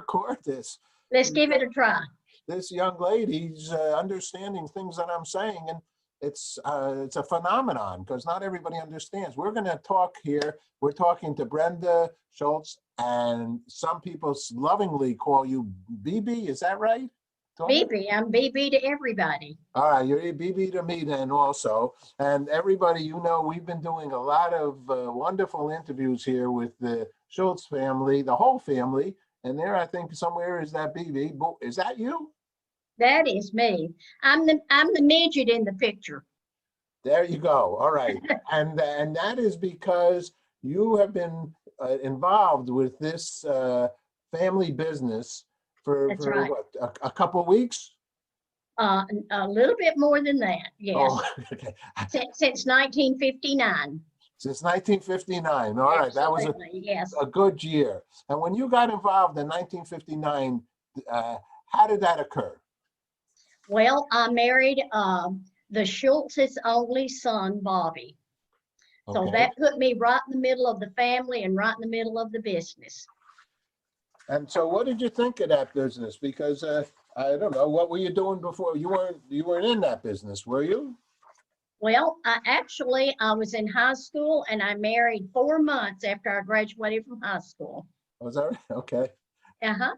record this. Let's give it a try. This young lady's understanding things that I'm saying, and it's a phenomenon because not everybody understands. We're going to talk here. We're talking to Brenda Shoults, and some people lovingly call you Bibi. Is that right? Bibi, I'm Bibi to everybody. All right, you're Bibi to me then also. And everybody, you know, we've been doing a lot of wonderful interviews here with the Shoults family, the whole family. And there, I think somewhere is that Bibi. Is that you? That is me. I'm the midget in the picture. There you go. All right. And that is because you have been involved with this family business for right. What, a couple of weeks? A little bit more than that, yes. Oh, okay. Since 1959. Since 1959. All right. Absolutely, That was yes. a good year. And when you got involved in 1959, how did that occur? Well, I married the Shoults' only son, Bobby. So Okay. that put me right in the middle of the family and right in the middle of the business. And so what did you think of that business? Because I don't know, what were you doing before? You weren't in that business, were you? Well, I was in high school and I married 4 months after I graduated from high school. Was that right? Okay. Uh-huh.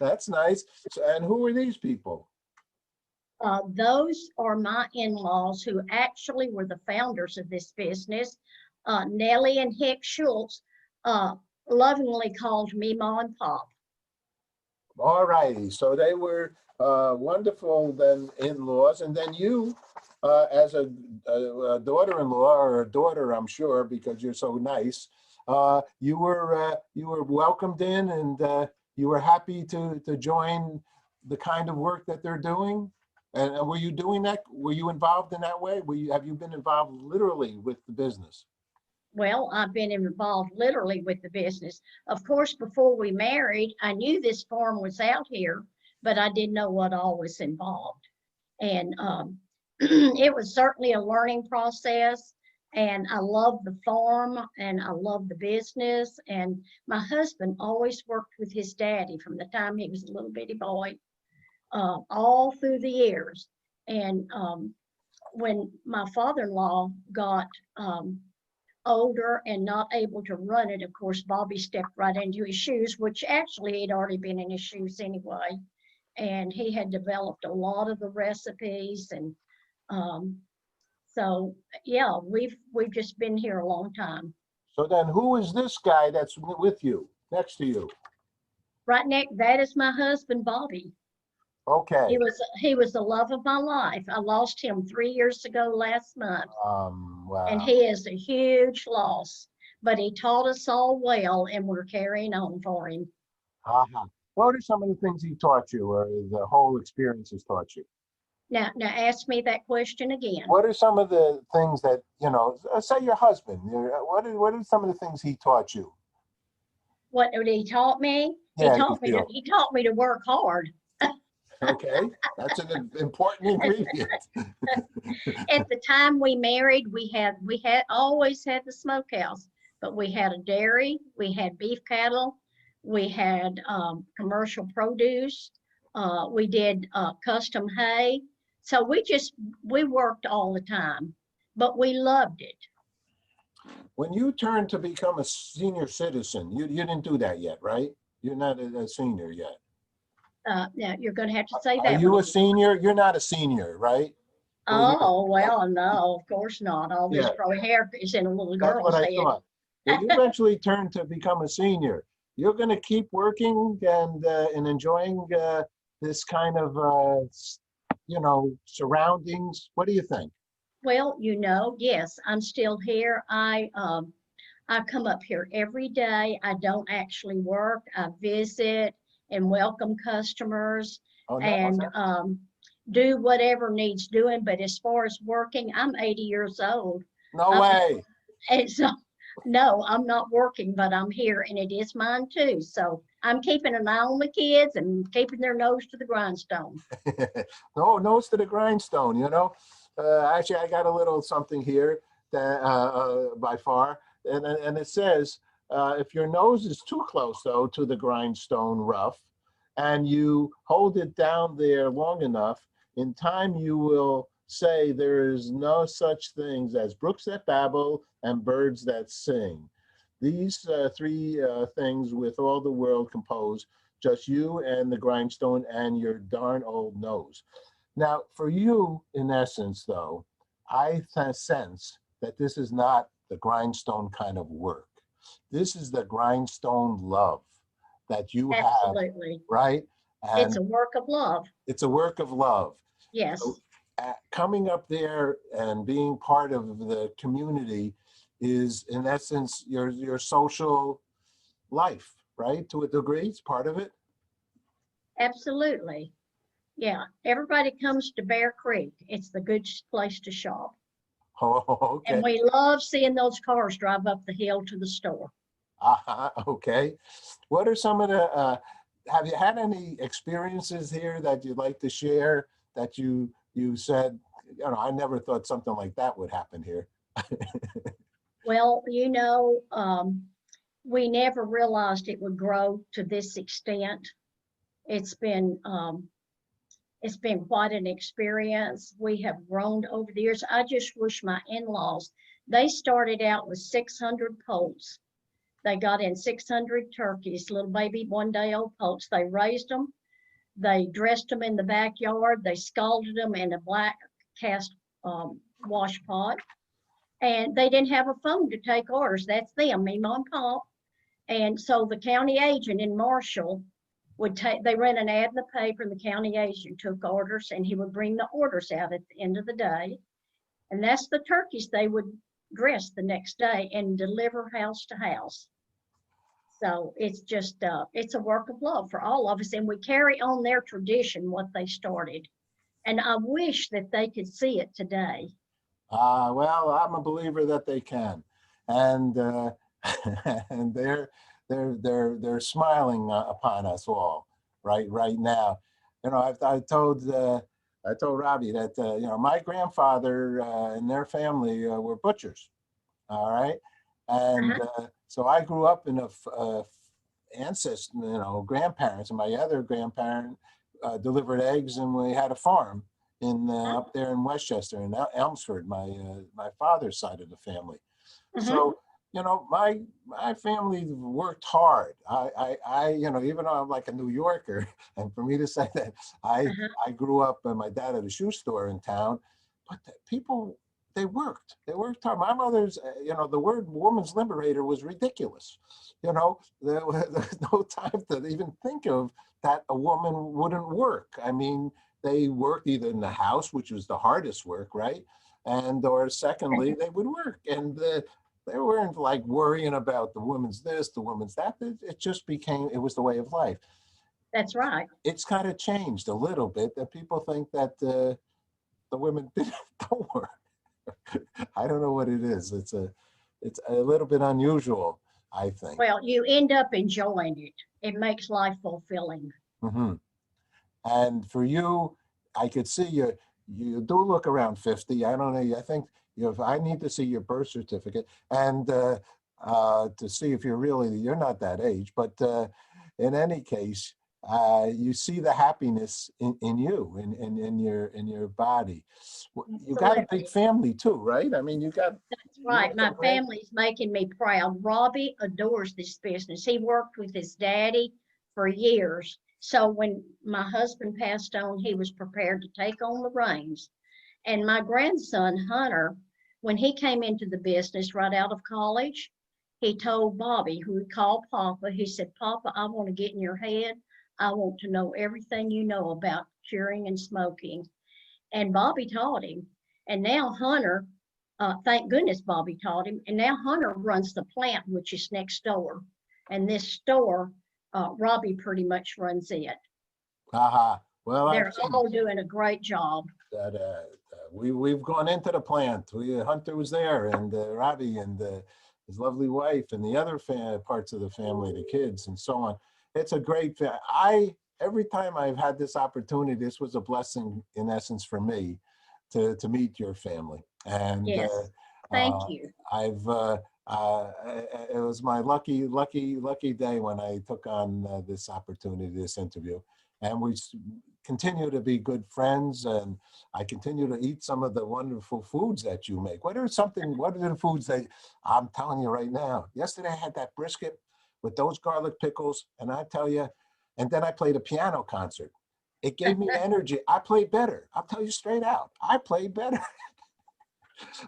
That's nice. So, and who were these people? Those are my in-laws who actually were the founders of this business. Nellie and Hick Shoults lovingly called me Ma and Pop. All righty. So they were wonderful then in-laws. And then you, as a daughter-in-law or a daughter, I'm sure, because you're so nice, you were welcomed in and you were happy to join the kind of work that they're doing. And were you doing that? Were you involved in that way? Have you been involved literally with the business? Well, I've been involved literally with the business. Of course, before we married, I knew this farm was out here, but I didn't know what all was involved. And it was certainly a learning process. And I love the farm and I love the business. And my husband always worked with his daddy from the time he was a little bitty boy. All through the years. And when my father-in-law got older and not able to run it, of course, Bobby stepped right into his shoes, which actually he'd already been in his shoes anyway. And he had developed a lot of the recipes. And so, yeah, we've just been here a long time. So then who is this guy that's with you, next to you? Right next, that is my husband, Bobby. Okay. He was the love of my life. I lost him 3 years ago last month. Wow. And he is a huge loss, but he taught us all well and we're carrying on for him. Uh-huh. What are some of the things he taught you or the whole experience has taught you? Now ask me that question again. What are some of the things that, you know, say your husband, what are some of the things he taught you? What he taught me? Yeah, he taught me to work hard. Okay, that's an important ingredient. At the time we married, we had always had the smokehouse, but we had a dairy, we had beef cattle, we had commercial produce, we did custom hay. So we worked all the time, but we loved it. When you turned to become a senior citizen, you didn't do that yet, right? You're not a senior yet. Now you're going to have to say that. Are you a senior? You're not a senior, right? Oh, well, no, of course not. All this gray hair is in a little girl's head. That's what I thought. When you eventually turn to become a senior, you're going to keep working and enjoying this kind of, surroundings. What do you think? Well, yes, I'm still here. I come up here every day. I don't actually work. I visit and welcome customers and do whatever needs doing. But as far as working, I'm 80 years old. No way. And so, no, I'm not working, but I'm here and it is mine too. So I'm keeping an eye on the kids and keeping their nose to the grindstone. No, nose to the grindstone, Actually, I got a little something here that by far, and it says, if your nose is too close, though, to the grindstone rough, and you hold it down there long enough, in time you will say there is no such things as brooks that babble and birds that sing. These three things with all the world compose, just you and the grindstone and your darn old nose. Now, for you, in essence, though, I sense that this is not the grindstone kind of work. This is the grindstone love that you have, Absolutely. right? It's And a work of love. it's a work of love. So, Yes, coming up there and being part of the community is, in essence, your social life, right? To a degree, it's part of it. absolutely. Yeah, everybody comes to Bear Creek. It's the good place to shop. Oh, And okay. we love seeing those cars drive up the hill to the store. Okay. What are some of the, have you had any experiences here that you'd like to share that you said, you know, I never thought something like that would happen here? Well, we never realized it would grow to this extent. It's been it's been quite an experience. We have grown over the years. I just wish my in-laws, they started out with 600 poults. They got in 600 turkeys, little baby 1 day old poults. They raised them. They dressed them in the backyard. They scalded them in a black cast wash pot. And they didn't have a phone to take orders. That's them, me, mom, pop. And so the county agent in Marshall would take, they ran an ad in the paper, and the county agent took orders, and he would bring the orders out at the end of the day. And that's the turkeys they would dress the next day and deliver house to house. So it's just, it's a work of love for all of us. And we carry on their tradition, what they started. And I wish that they could see it today. Well, I'm a believer that they can, and and they're smiling upon us all right now. You know, I told Robbie that you know, my grandfather and their family were butchers. All right, and Uh-huh, so I grew up in ancestor, you know, grandparents, and my other grandparent delivered eggs, and we had a farm in uh-huh, up there in Westchester in Elmsford, my father's side of the family. uh-huh. So, you know, my family worked hard. You know, even though I'm like a New Yorker, and for me to say that Uh-huh. I grew up and my dad had a shoe store in town, but the people, they worked hard. My mother's, you know, the word woman's liberator was ridiculous. You know, there's no time to even think of that a woman wouldn't work. I mean, they worked either in the house, which was the hardest work, right? And or secondly, they would work, and they weren't like worrying about the woman's this, the woman's that. It just became, it was the way of life. That's right. It's kind of changed a little bit that people think that the women don't work. I don't know what it is. It's a little bit unusual, I think. Well, you end up enjoying it. It makes life fulfilling. Hmm. And for you, I could see you do look around 50. I don't know. I think I need to see your birth certificate and to see if you're not that age. But in any case, you see the happiness in you, in your body. You got a big Absolutely. family too, right? I mean, That's you right. got some My grand. family's making me proud. Robbie adores this business. He worked with his daddy for years. So when my husband passed on, he was prepared to take on the reins. And my grandson, Hunter, when he came into the business right out of college, he told Bobby, who he called Papa, he said, Papa, I want to get in your head. I want to know everything you know about curing and smoking. And Bobby taught him. And now Hunter, thank goodness Bobby taught him. And now Hunter runs the plant, which is next door. And this store, Robbie pretty much runs it. Haha. Well, I've They're seen all doing a great job. that we've gone into the plant. Hunter was there, and Robbie and his lovely wife, and the other parts of the family, the kids, and so on. It's a great. I every time I've had this opportunity, this was a blessing in essence for me to meet your family, and Yes. Thank uh, you. It was my lucky day when I took on this opportunity, this interview. And we continue to be good friends, and I continue to eat some of the wonderful foods that you make. What are the foods that, I'm telling you right now, yesterday I had that brisket with those garlic pickles, and I tell you, and then I played a piano concert. It gave me energy. I played better. I'll tell you straight out. I played better.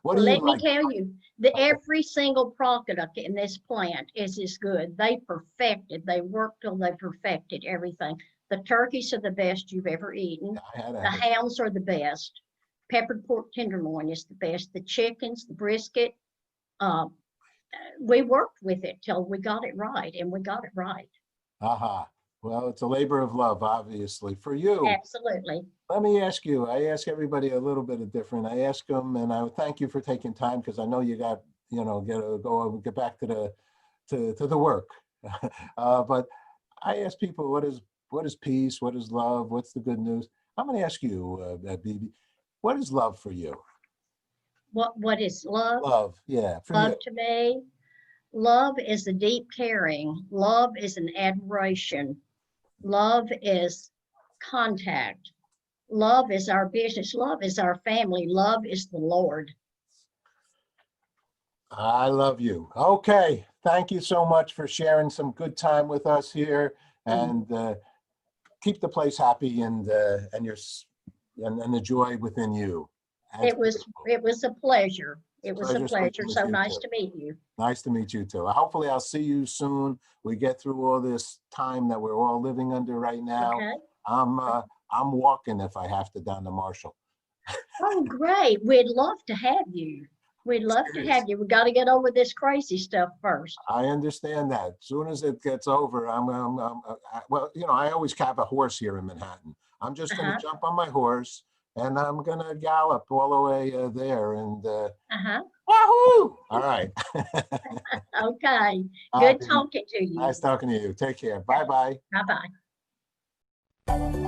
What do Well, you let me like? tell you, that Okay. every single product in this plant is as good. They worked till they perfected everything. The turkeys are the best you've ever eaten. I had The a, hams are the best. Peppered pork tenderloin is the best. The chickens, the brisket, uh, we worked with it till we got it right, and we got it right. aha. Well, it's a labor of love, obviously. For you, Absolutely. let me ask you, I ask everybody a little bit of different. I ask them, and I thank you for taking time because I know you got, get back to the work. But I ask people, what is peace? What is love? What's the good news? I'm going to ask you, Bibi, what is love for you? What is love? Love, yeah, for you. Love to me, love is a deep caring. Love is an admiration. Love is contact. Love is our business. Love is our family. Love is the Lord. I love you. Okay, thank you so much for sharing some good time with us here, Mm. and keep the place happy, and the joy within you. That's beautiful. It was a pleasure. It was a Pleasure speaking pleasure. with So you nice too. to meet you. Nice to meet you too. Hopefully I'll see you soon. We get through all this time that we're all living under right now. Okay. I'm walking if I have to down to Marshall. Oh, great. We'd love to have you. We'd love to Serious. have you. We got to get over this crazy stuff first. I understand that. As soon as it gets over, well, I always have a horse here in Manhattan. I'm just going to Uh-huh. jump on my horse and I'm going to gallop all the way there and Uh-huh. wahoo! All right. Okay. All right, Good baby. talking to you. Nice talking to you. Take care. Bye bye. Bye-bye.